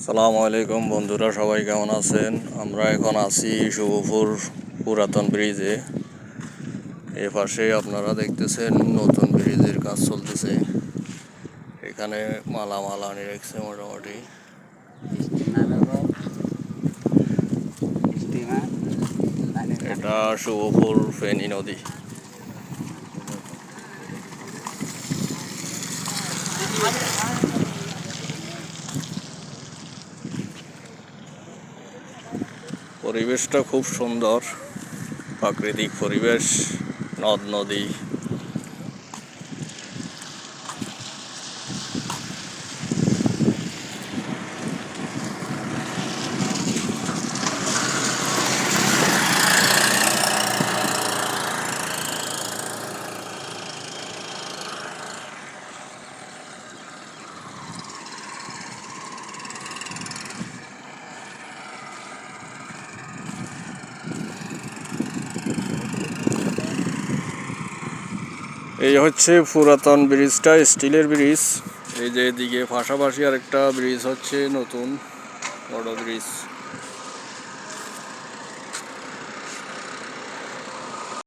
আসসালামু আলাইকুম বন্ধুরা, সবাই কেমন আছেন? আমরা এখন আছি শুভপুর পুরাতন ব্রিজে। এ পাশে আপনারা দেখতেছেন নতুন ব্রিজের কাজ চলতেছে। এখানে মালামাল আনি রাখছে মোটামুটি। এটা শুভপুর ফেনী নদী। পরিবেশটা খুব সুন্দর, প্রাকৃতিক পরিবেশ, নদ নদী। এই হচ্ছে পুরাতন ব্রিজটা, স্টিলের ব্রিজ। এই যে এদিকে পাশাপাশি আরেকটা ব্রিজ হচ্ছে নতুন বড় ব্রিজ।